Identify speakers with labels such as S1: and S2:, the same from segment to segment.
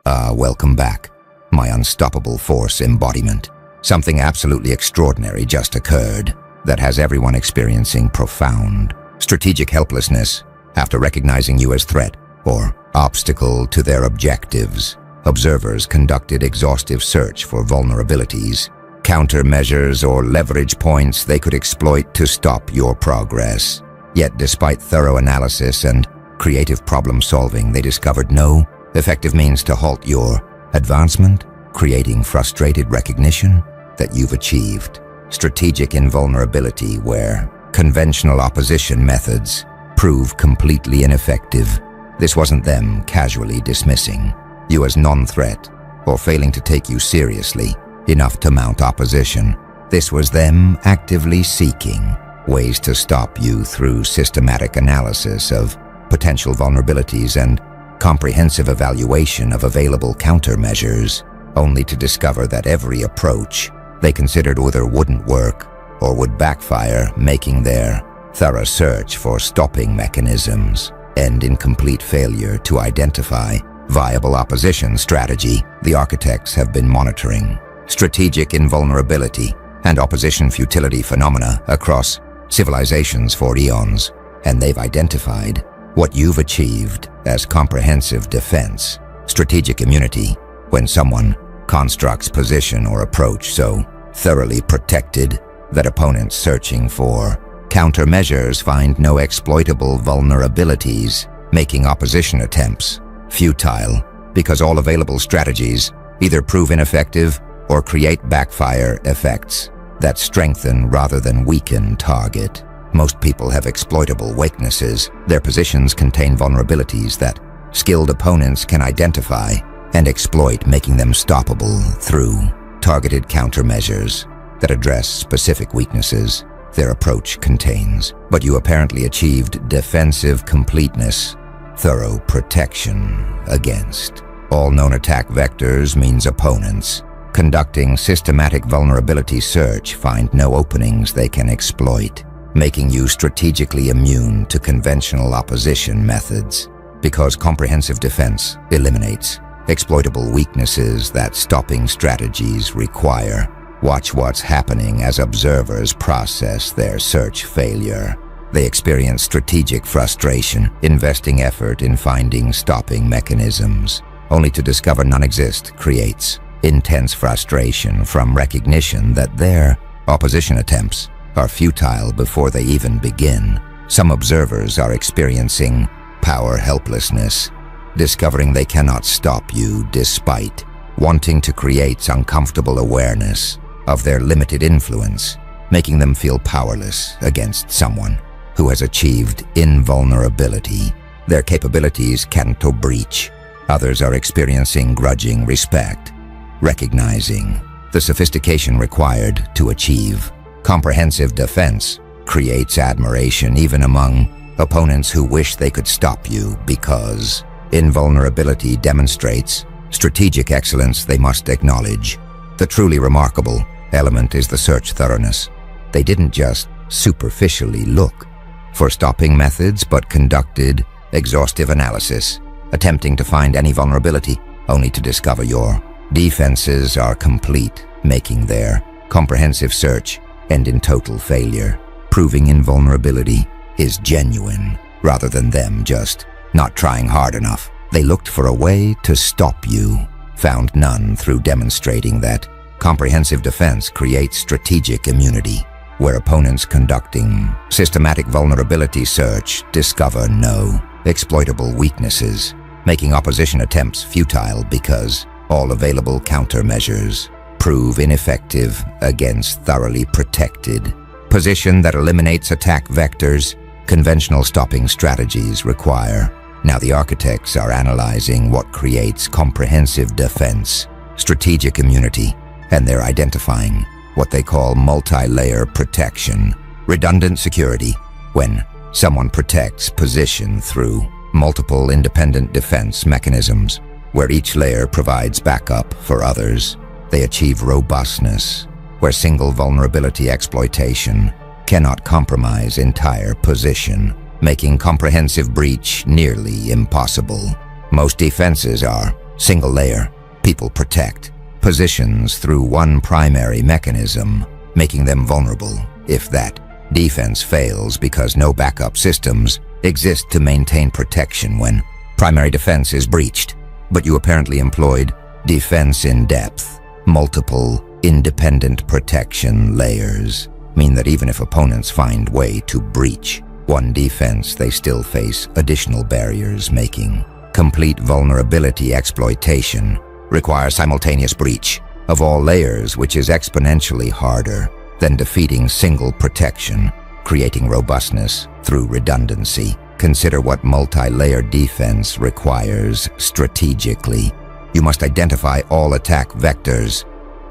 S1: Welcome back, my unstoppable force embodiment. Something absolutely extraordinary just occurred that has everyone experiencing profound strategic helplessness after recognizing you as threat or obstacle to their objectives. Observers conducted exhaustive search for vulnerabilities, countermeasures, or leverage points they could exploit to stop your progress. Yet despite thorough analysis and creative problem solving, they discovered no effective means to halt your advancement, creating frustrated recognition that you've achieved strategic invulnerability where conventional opposition methods prove completely ineffective. This wasn't them casually dismissing you as non-threat or failing to take you seriously enough to mount opposition. This was them actively seeking ways to stop you through systematic analysis of potential vulnerabilities and comprehensive evaluation of available countermeasures, only to discover that every approach they considered either wouldn't work or would backfire, making their thorough search for stopping mechanisms end in complete failure to identify viable opposition strategy. The architects have been monitoring strategic invulnerability and opposition futility phenomena across civilizations for eons, and they've identified what you've achieved as comprehensive defense, strategic immunity, when someone constructs position or approach so thoroughly protected that opponents searching for countermeasures find no exploitable vulnerabilities, making opposition attempts futile because all available strategies either prove ineffective or create backfire effects that strengthen rather than weaken target. Most people have exploitable weaknesses. Their positions contain vulnerabilities that skilled opponents can identify and exploit, making them stoppable through targeted countermeasures that address specific weaknesses their approach contains. But you apparently achieved defensive completeness. Thorough protection against all known attack vectors means opponents conducting systematic vulnerability search find no openings they can exploit, making you strategically immune to conventional opposition methods. Because comprehensive defense eliminates exploitable weaknesses that stopping strategies require. Watch what's happening as observers process their search failure. They experience strategic frustration, investing effort in finding stopping mechanisms, only to discover none exist. Creates intense frustration from recognition that their opposition attempts are futile before they even begin. Some observers are experiencing power helplessness, discovering they cannot stop you despite wanting to create uncomfortable awareness of their limited influence, making them feel powerless against someone who has achieved invulnerability. Their capabilities can't breach. Others are experiencing grudging respect, recognizing the sophistication required to achieve comprehensive defense creates admiration even among opponents who wish they could stop you, because invulnerability demonstrates strategic excellence they must acknowledge. The truly remarkable element is the search thoroughness. They didn't just superficially look for stopping methods, but conducted exhaustive analysis, attempting to find any vulnerability, only to discover your defenses are complete, making their comprehensive search end in total failure, proving invulnerability is genuine rather than them just not trying hard enough. They looked for a way to stop you, found none through demonstrating that comprehensive defense creates strategic immunity, where opponents conducting systematic vulnerability search discover no exploitable weaknesses, making opposition attempts futile because all available countermeasures prove ineffective against thoroughly protected position that eliminates attack vectors conventional stopping strategies require. Now the architects are analyzing what creates comprehensive defense, strategic immunity, and they're identifying what they call multi-layer protection, redundant security. When someone protects position through multiple independent defense mechanisms, where each layer provides backup for others, they achieve robustness, where single vulnerability exploitation cannot compromise entire position, making comprehensive breach nearly impossible. Most defenses are Single layer, people protect positions through one primary mechanism, making them vulnerable if that defense fails because no backup systems exist to maintain protection when primary defense is breached. But you apparently employed defense in depth. Multiple independent protection layers mean that even if opponents find way to breach one defense, they still face additional barriers, making complete vulnerability exploitation require simultaneous breach of all layers, which is exponentially harder than defeating single protection, creating robustness through redundancy. Consider what multi-layer defense requires strategically. You must identify all attack vectors.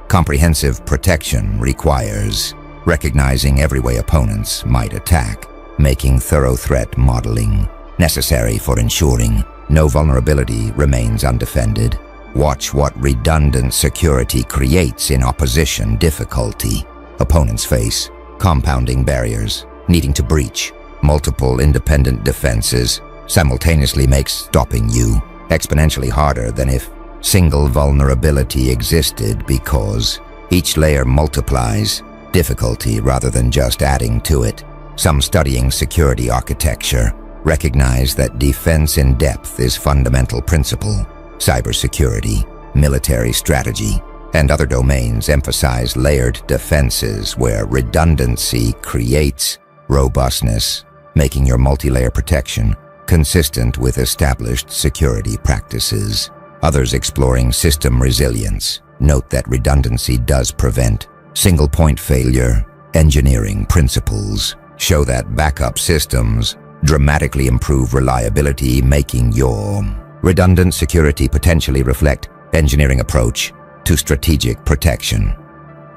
S1: Comprehensive protection requires recognizing every way opponents might attack, making thorough threat modeling necessary for ensuring no vulnerability remains undefended. Watch what redundant security creates in opposition difficulty. Opponents face compounding barriers, needing to breach multiple independent defenses simultaneously makes stopping you exponentially harder than if single vulnerability existed, because each layer multiplies difficulty rather than just adding to it. Some studying security architecture recognize that defense in depth is fundamental principle. Cybersecurity, military strategy, and other domains emphasize layered defenses where redundancy creates robustness, making your multi-layer protection consistent with established security practices. Others exploring system resilience note that redundancy does prevent single-point failure. Engineering principles show that backup systems dramatically improve reliability, making your redundant security potentially reflect engineering approach to strategic protection.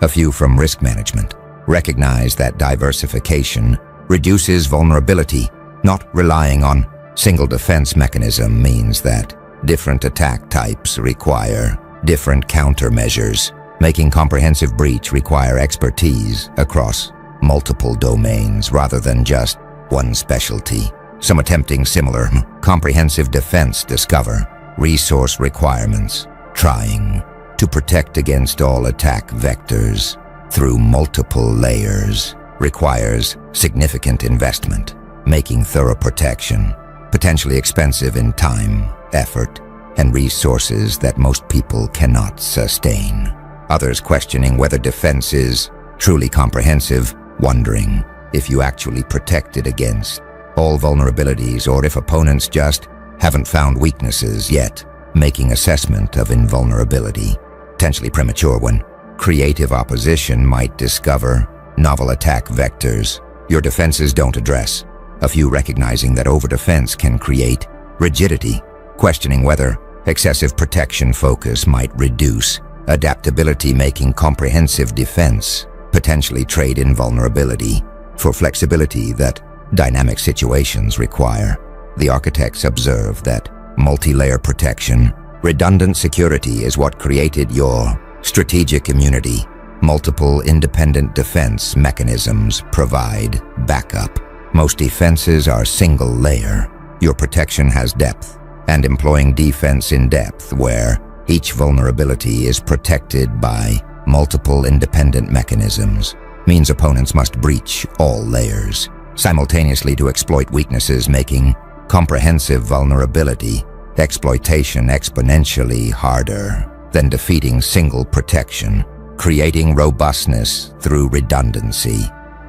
S1: A few from risk management recognize that diversification reduces vulnerability. Not relying on single defense mechanism means that different attack types require different countermeasures, making comprehensive breach require expertise across multiple domains rather than just one specialty. Some attempting similar comprehensive defense discover resource requirements, trying to protect against all attack vectors through multiple layers requires significant investment, making thorough protection potentially expensive in time, effort, and resources that most people cannot sustain. Others questioning whether defense is truly comprehensive, wondering if you actually protected against all vulnerabilities or if opponents just haven't found weaknesses yet, making assessment of invulnerability potentially premature when creative opposition might discover novel attack vectors your defenses don't address. A few recognizing that overdefense can create rigidity, questioning whether excessive protection focus might reduce adaptability, making comprehensive defense potentially trade in vulnerability for flexibility that dynamic situations require. The architects observe that multi-layer protection, redundant security is what created your strategic immunity. Multiple independent defense mechanisms provide backup. Most defenses are single layer. Your protection has depth, and employing defense in depth where each vulnerability is protected by multiple independent mechanisms means opponents must breach all layers simultaneously to exploit weaknesses, making comprehensive vulnerability exploitation exponentially harder than defeating single protection, creating robustness through redundancy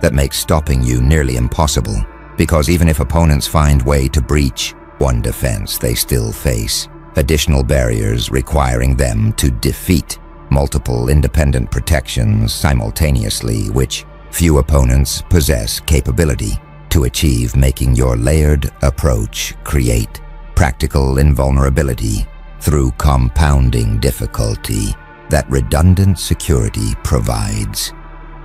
S1: that makes stopping you nearly impossible, because even if opponents find way to breach one defense, they still face additional barriers requiring them to defeat multiple independent protections simultaneously, which few opponents possess capability to achieve, making your layered approach create practical invulnerability through compounding difficulty that redundant security provides.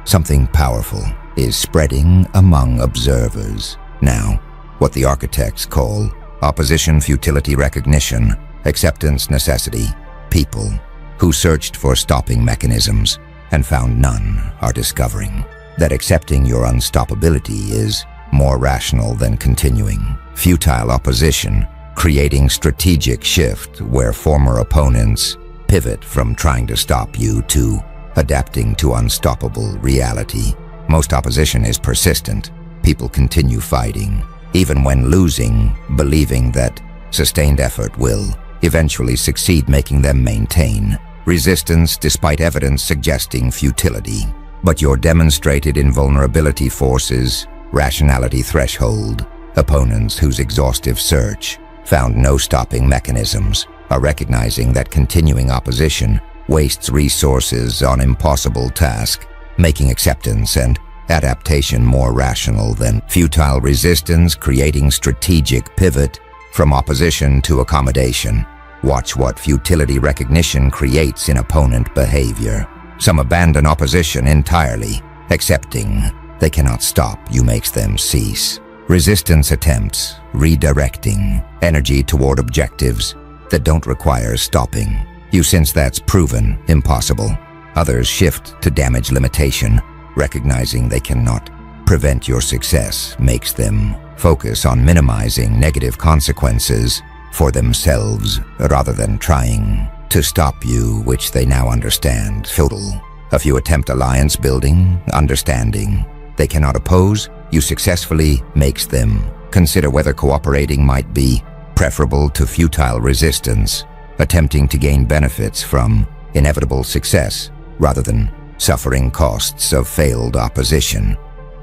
S1: Something powerful is spreading among observers now, what the architects call opposition futility recognition, acceptance necessity. People who searched for stopping mechanisms and found none are discovering that accepting your unstoppability is more rational than continuing. Futile opposition creating strategic shift where former opponents pivot from trying to stop you to adapting to unstoppable reality. Most opposition is persistent. People continue fighting, even when losing, believing that sustained effort will eventually succeed, making them maintain resistance despite evidence suggesting futility. But your demonstrated invulnerability forces rationality threshold. Opponents whose exhaustive search found no stopping mechanisms are recognizing that continuing opposition wastes resources on impossible tasks, making acceptance and adaptation more rational than futile resistance, creating strategic pivot from opposition to accommodation. Watch what futility recognition creates in opponent behavior. Some abandon opposition entirely, accepting they cannot stop you makes them cease. Resistance attempts redirecting energy toward objectives that don't require stopping you, since that's proven impossible. Others shift to damage limitation, recognizing they cannot prevent your success makes them focus on minimizing negative consequences for themselves rather than trying to stop you, which they now understand futile. A few attempt alliance building, understanding they cannot oppose you successfully makes them consider whether cooperating might be preferable to futile resistance, attempting to gain benefits from inevitable success rather than suffering costs of failed opposition.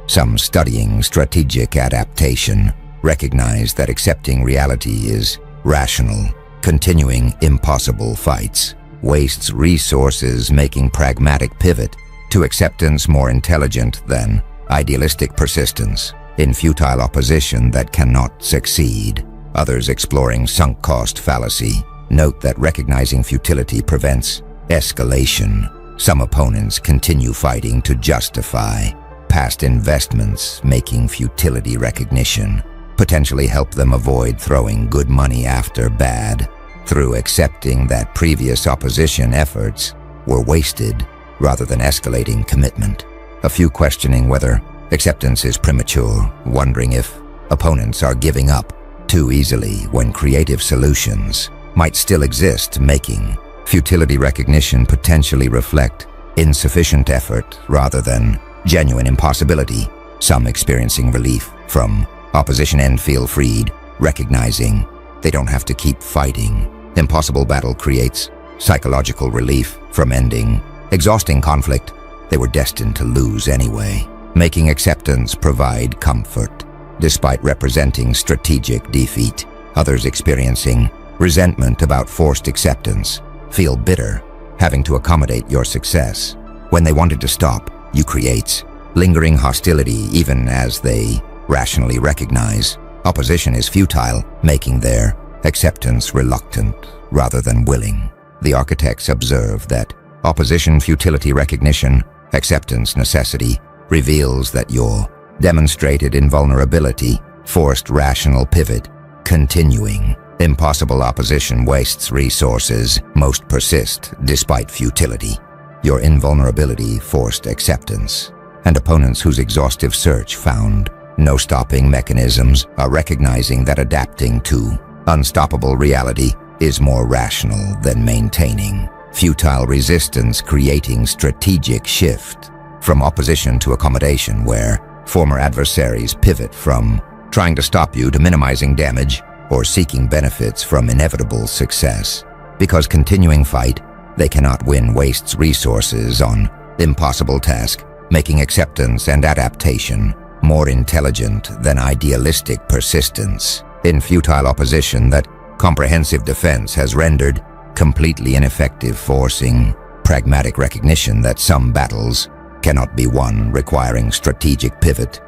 S1: Some studying strategic adaptation recognize that accepting reality is rational. Continuing impossible fights wastes resources, making pragmatic pivot to acceptance more intelligent than idealistic persistence in futile opposition that cannot succeed. Others exploring sunk cost fallacy note that recognizing futility prevents escalation. Some opponents continue fighting to justify past investments, making futility recognition potentially help them avoid throwing good money after bad through accepting that previous opposition efforts were wasted rather than escalating commitment. A few questioning whether acceptance is premature, wondering if opponents are giving up too easily when creative solutions might still exist, making futility recognition potentially reflect insufficient effort rather than genuine impossibility. Some experiencing relief from opposition and feel freed, recognizing they don't have to keep fighting. Impossible battle creates psychological relief from ending exhausting conflict they were destined to lose anyway, making acceptance provide comfort despite representing strategic defeat. Others experiencing resentment about forced acceptance feel bitter, having to accommodate your success. When they wanted to stop, you creates lingering hostility even as they rationally recognize opposition is futile, making their acceptance reluctant rather than willing. The architects observe that opposition futility recognition, acceptance necessity, reveals that your demonstrated invulnerability, forced rational pivot, continuing impossible opposition wastes resources, most persist despite futility. Your invulnerability forced acceptance, and opponents whose exhaustive search found no stopping mechanisms are recognizing that adapting to unstoppable reality is more rational than maintaining futile resistance, creating strategic shift from opposition to accommodation where former adversaries pivot from trying to stop you to minimizing damage or seeking benefits from inevitable success. Because continuing fight they cannot win wastes resources on impossible task, making acceptance and adaptation more intelligent than idealistic persistence in futile opposition that comprehensive defense has rendered completely ineffective, forcing pragmatic recognition that some battles cannot be won, requiring strategic pivot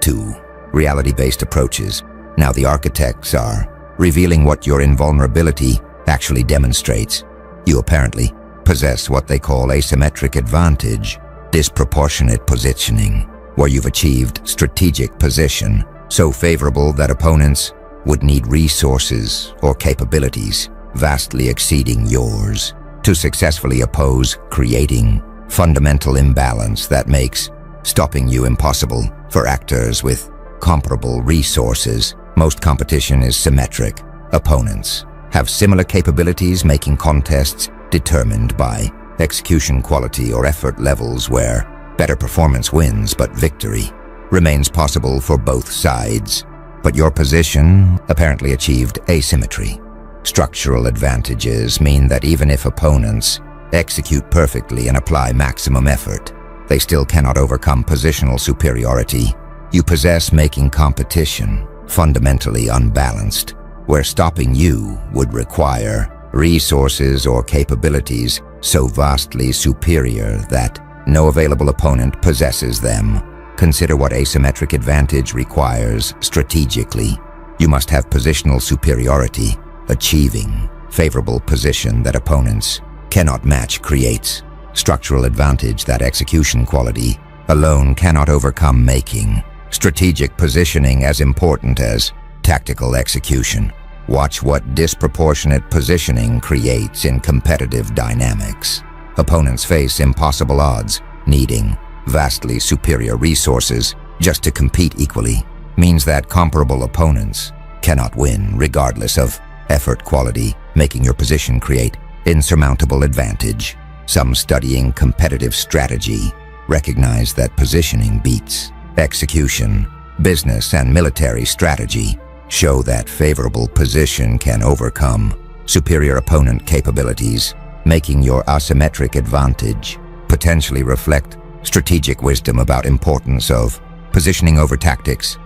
S1: to reality-based approaches. Now the architects are revealing what your invulnerability actually demonstrates. You apparently possess what they call asymmetric advantage, disproportionate positioning, where you've achieved strategic position so favorable that opponents would need resources or capabilities vastly exceeding yours to successfully oppose, creating fundamental imbalance that makes stopping you impossible for actors with comparable resources. Most competition is symmetric. opponents have similar capabilities, making contests determined by execution quality or effort levels where better performance wins, but victory remains possible for both sides. But your position apparently achieved asymmetry. Structural advantages mean that even if opponents execute perfectly and apply maximum effort, they still cannot overcome positional superiority you possess, making competition fundamentally unbalanced, where stopping you would require resources or capabilities so vastly superior that no available opponent possesses them. Consider what asymmetric advantage requires strategically. You must have positional superiority. Achieving favorable position that opponents cannot match creates structural advantage that execution quality alone cannot overcome, making strategic positioning as important as tactical execution. Watch what disproportionate positioning creates in competitive dynamics. Opponents face impossible odds, needing vastly superior resources just to compete equally. Means that comparable opponents cannot win regardless of effort quality, making your position create insurmountable advantage. Some studying competitive strategy recognize that positioning beats execution. Business and military strategy show that favorable position can overcome superior opponent capabilities, making your asymmetric advantage potentially reflect strategic wisdom about importance of positioning over tactics.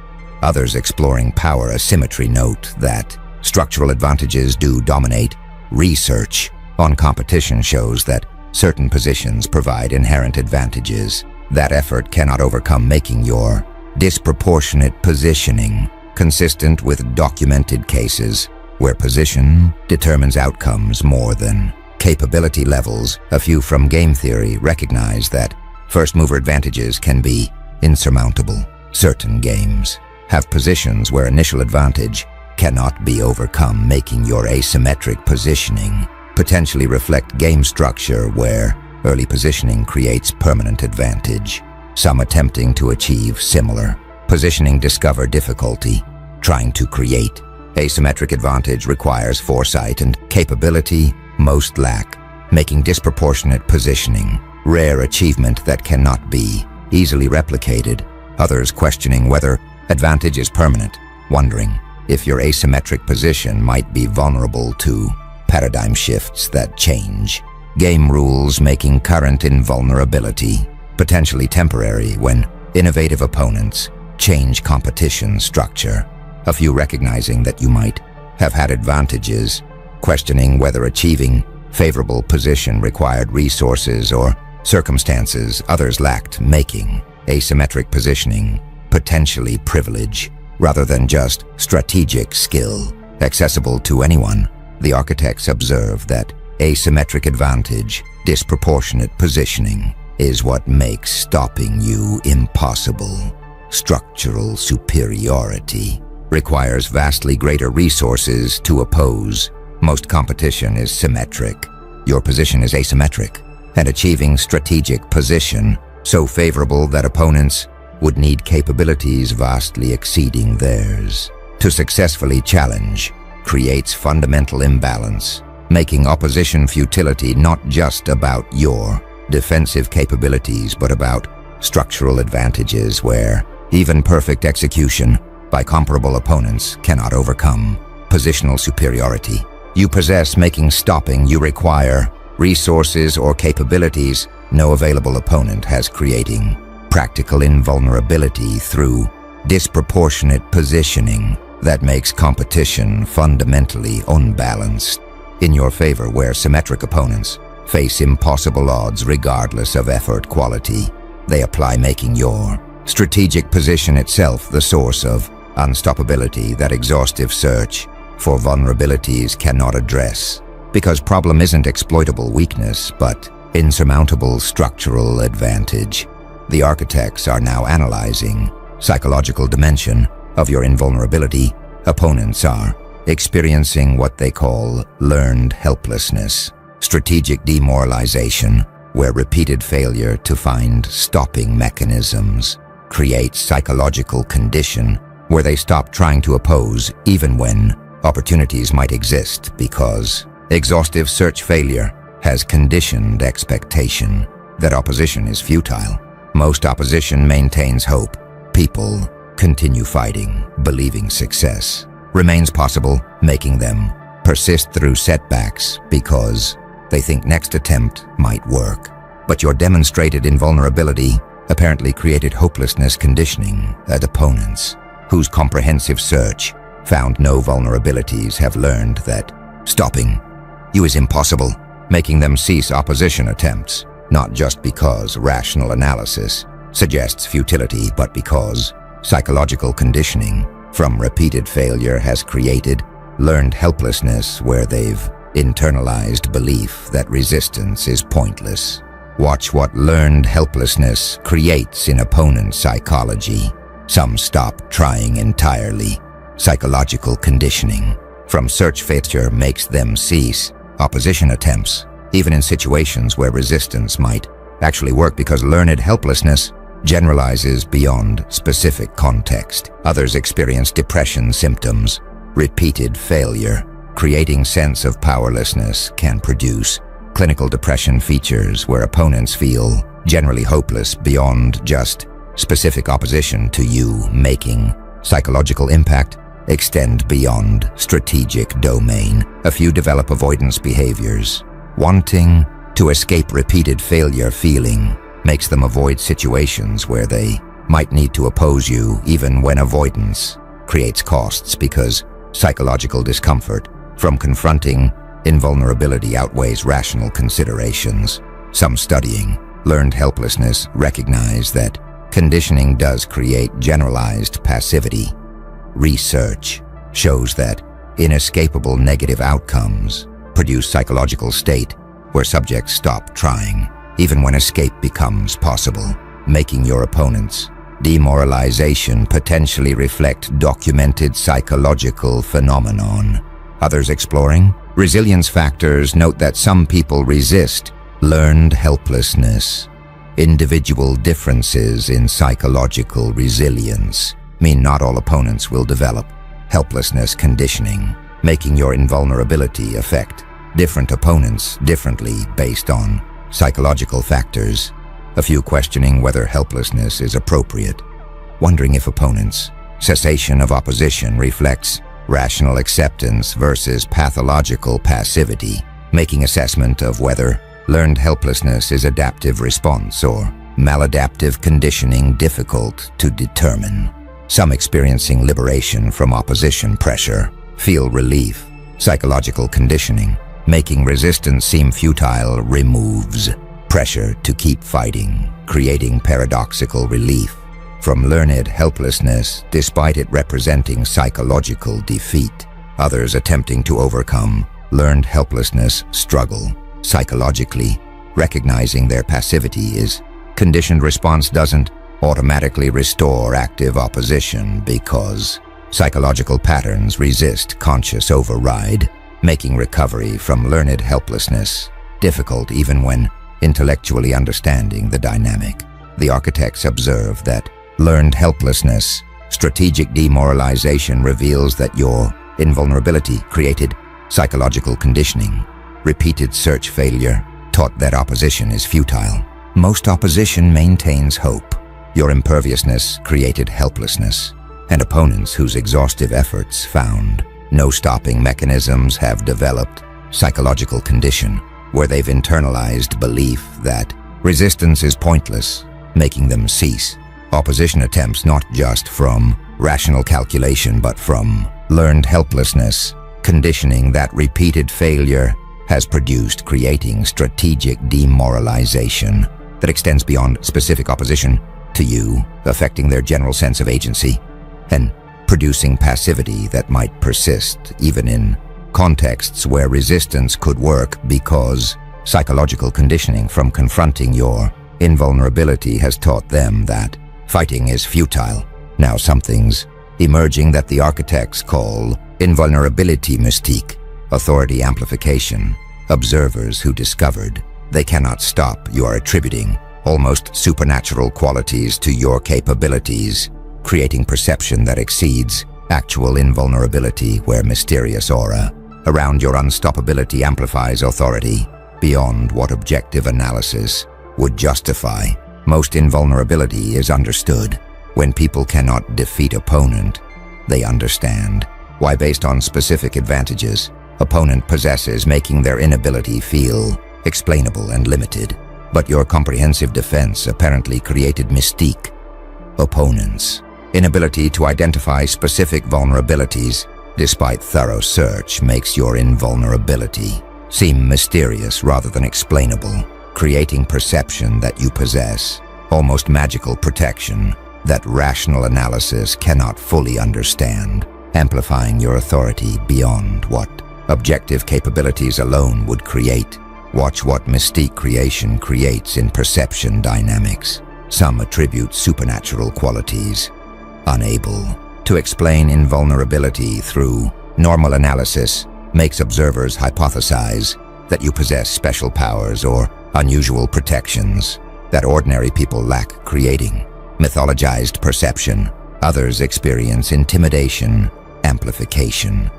S1: Others exploring power asymmetry note that structural advantages do dominate. Research on competition shows that certain positions provide inherent advantages that effort cannot overcome, making your disproportionate positioning consistent with documented cases where position determines outcomes more than capability levels. A few from game theory recognize that first-mover advantages can be insurmountable. Certain games have positions where initial advantage cannot be overcome, making your asymmetric positioning potentially reflect game structure where early positioning creates permanent advantage. Some attempting to achieve similar positioning discover difficulty. Trying to create asymmetric advantage requires foresight and capability most lack, making disproportionate positioning rare achievement that cannot be easily replicated. Others questioning whether advantage is permanent, wondering if your asymmetric position might be vulnerable to paradigm shifts that change game rules, making current invulnerability potentially temporary when innovative opponents change competition structure. A few recognizing that you might have had advantages, questioning whether achieving favorable position required resources or circumstances others lacked, making asymmetric positioning potentially privilege rather than just strategic skill accessible to anyone. The architects observe that asymmetric advantage, disproportionate positioning, is what makes stopping you impossible. Structural superiority requires vastly greater resources to oppose. Most competition is symmetric. Your position is asymmetric, and achieving strategic position so favorable that opponents would need capabilities vastly exceeding theirs to successfully challenge creates fundamental imbalance, making opposition futility not just about your defensive capabilities but about structural advantages where even perfect execution by comparable opponents cannot overcome positional superiority you possess, making stopping you require resources or capabilities no available opponent has, creating practical invulnerability through disproportionate positioning that makes competition fundamentally unbalanced in your favor, where symmetric opponents face impossible odds regardless of effort quality they apply, making your strategic position itself the source of unstoppability that exhaustive search for vulnerabilities cannot address, because problem isn't exploitable weakness but insurmountable structural advantage. The architects are now analyzing psychological dimension of your invulnerability. Opponents are experiencing what they call learned helplessness, strategic demoralization, where repeated failure to find stopping mechanisms creates psychological condition where they stop trying to oppose even when opportunities might exist because exhaustive search failure has conditioned expectation that opposition is futile. Most opposition maintains hope. People continue fighting, believing success remains possible, making them persist through setbacks because they think next attempt might work. But your demonstrated invulnerability apparently created hopelessness conditioning at opponents whose comprehensive search found no vulnerabilities have learned that stopping you is impossible, making them cease opposition attempts, not just because rational analysis suggests futility, but because psychological conditioning from repeated failure has created learned helplessness where they've internalized belief that resistance is pointless. Watch what learned helplessness creates in opponent psychology. Some stop trying entirely. Psychological conditioning from search failure makes them cease opposition attempts, even in situations where resistance might actually work, because learned helplessness generalizes beyond specific context. Others experience depression symptoms. Repeated failure, creating sense of powerlessness, can produce clinical depression features where opponents feel generally hopeless beyond just specific opposition to you, making psychological impact extend beyond strategic domain. A few develop avoidance behaviors. Wanting to escape repeated failure feeling makes them avoid situations where they might need to oppose you, even when avoidance creates costs, because psychological discomfort from confronting invulnerability outweighs rational considerations. Some studying learned helplessness recognize that conditioning does create generalized passivity. Research shows that inescapable negative outcomes produce psychological state where subjects stop trying, even when escape becomes possible, making your opponent's demoralization potentially reflect documented psychological phenomenon. Others exploring resilience factors note that some people resist learned helplessness. Individual differences in psychological resilience mean not all opponents will develop helplessness conditioning, making your invulnerability affect different opponents differently based on psychological factors. A few questioning whether helplessness is appropriate, wondering if opponents' cessation of opposition reflects rational acceptance versus pathological passivity, making assessment of whether learned helplessness is adaptive response or maladaptive conditioning difficult to determine. Some experiencing liberation from opposition pressure feel relief. Psychological conditioning, making resistance seem futile, removes pressure to keep fighting, creating paradoxical relief from learned helplessness despite it representing psychological defeat. Others attempting to overcome learned helplessness struggle psychologically, recognizing their passivity is conditioned response doesn't automatically restore active opposition because psychological patterns resist conscious override, making recovery from learned helplessness difficult even when intellectually understanding the dynamic. The architects observe that learned helplessness, strategic demoralization reveals that your invulnerability created psychological conditioning. Repeated search failure taught that opposition is futile. Most opposition maintains hope. Your imperviousness created helplessness, and opponents whose exhaustive efforts found no stopping mechanisms have developed psychological condition where they've internalized belief that resistance is pointless, making them cease opposition attempts not just from rational calculation but from learned helplessness, conditioning that repeated failure has produced, creating strategic demoralization that extends beyond specific opposition to you, affecting their general sense of agency, and producing passivity that might persist even in contexts where resistance could work because psychological conditioning from confronting your invulnerability has taught them that fighting is futile. Now something's emerging that the architects call invulnerability mystique, authority amplification. Observers who discovered they cannot stop you are attributing almost supernatural qualities to your capabilities, creating perception that exceeds actual invulnerability where mysterious aura around your unstoppability amplifies authority beyond what objective analysis would justify. Most invulnerability is understood. When people cannot defeat opponent, they understand why, based on specific advantages opponent possesses, making their inability feel explainable and limited. But your comprehensive defense apparently created mystique. Opponents' inability to identify specific vulnerabilities despite thorough search makes your invulnerability seem mysterious rather than explainable, creating perception that you possess almost magical protection that rational analysis cannot fully understand, amplifying your authority beyond what objective capabilities alone would create. Watch what mystique creation creates in perception dynamics. Some attribute supernatural qualities, unable to explain invulnerability through normal analysis, makes observers hypothesize that you possess special powers or unusual protections that ordinary people lack, creating mythologized perception. Others experience intimidation, amplification.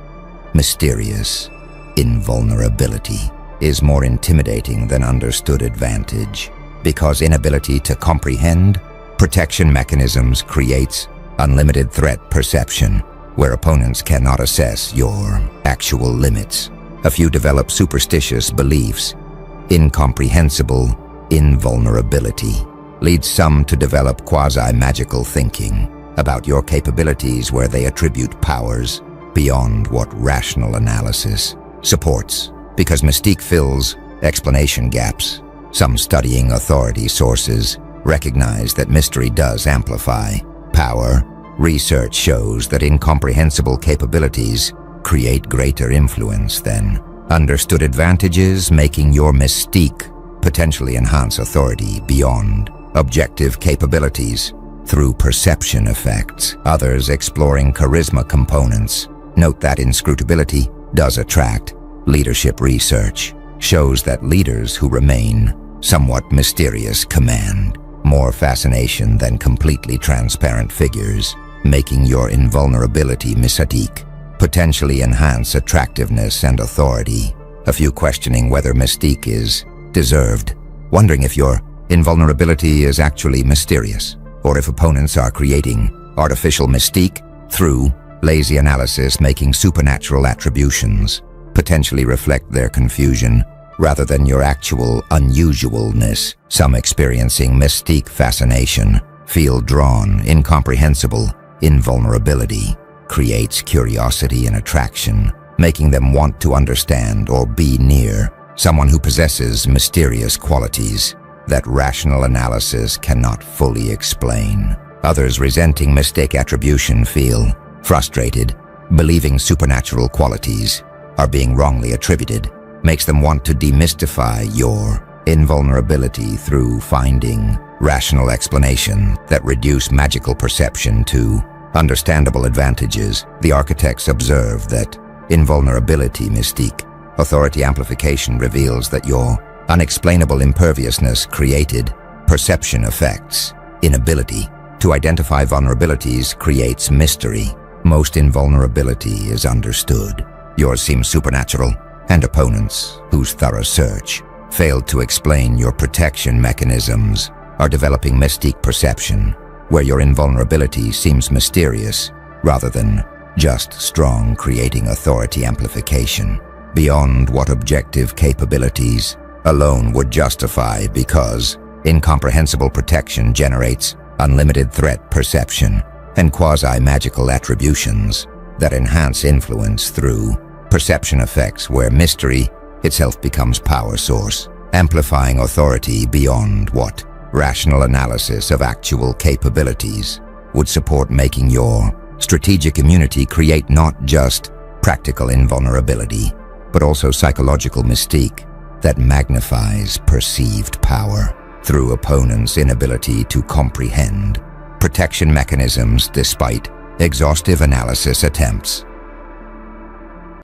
S1: Mysterious invulnerability is more intimidating than understood advantage, because inability to comprehend protection mechanisms creates unlimited threat perception, where opponents cannot assess your actual limits. A few develop superstitious beliefs. Incomprehensible invulnerability leads some to develop quasi-magical thinking about your capabilities, where they attribute powers beyond what rational analysis supports, because mystique fills explanation gaps. Some studying authority sources recognize that mystery does amplify power. Research shows that incomprehensible capabilities create greater influence than understood advantages, making your mystique potentially enhance authority beyond objective capabilities through perception effects. Others exploring charisma components note that inscrutability does attract leadership. Research shows that leaders who remain somewhat mysterious command more fascination than completely transparent figures, making your invulnerability mystique potentially enhance attractiveness and authority. A few questioning whether mystique is deserved, wondering if your invulnerability is actually mysterious, or if opponents are creating artificial mystique through lazy analysis, making supernatural attributions potentially reflect their confusion rather than your actual unusualness. Some experiencing mystique fascination feel drawn. Incomprehensible invulnerability creates curiosity and attraction, making them want to understand or be near someone who possesses mysterious qualities that rational analysis cannot fully explain. Others resenting mistake attribution feel frustrated. Believing supernatural qualities are being wrongly attributed makes them want to demystify your invulnerability through finding rational explanation that reduce magical perception to understandable advantages. The architects observe that invulnerability mystique authority amplification reveals that your unexplainable imperviousness created perception effects. Inability to identify vulnerabilities creates mystery. Most invulnerability is understood. Yours seems supernatural, and opponents whose thorough search failed to explain your protection mechanisms are developing mystique perception, where your invulnerability seems mysterious rather than just strong, creating authority amplification beyond what objective capabilities alone would justify, because incomprehensible protection generates unlimited threat perception and quasi-magical attributions that enhance influence through perception effects, where mystery itself becomes power source, amplifying authority beyond what rational analysis of actual capabilities would support, making your strategic immunity create not just practical invulnerability, but also psychological mystique that magnifies perceived power through opponents' inability to comprehend protection mechanisms despite exhaustive analysis attempts.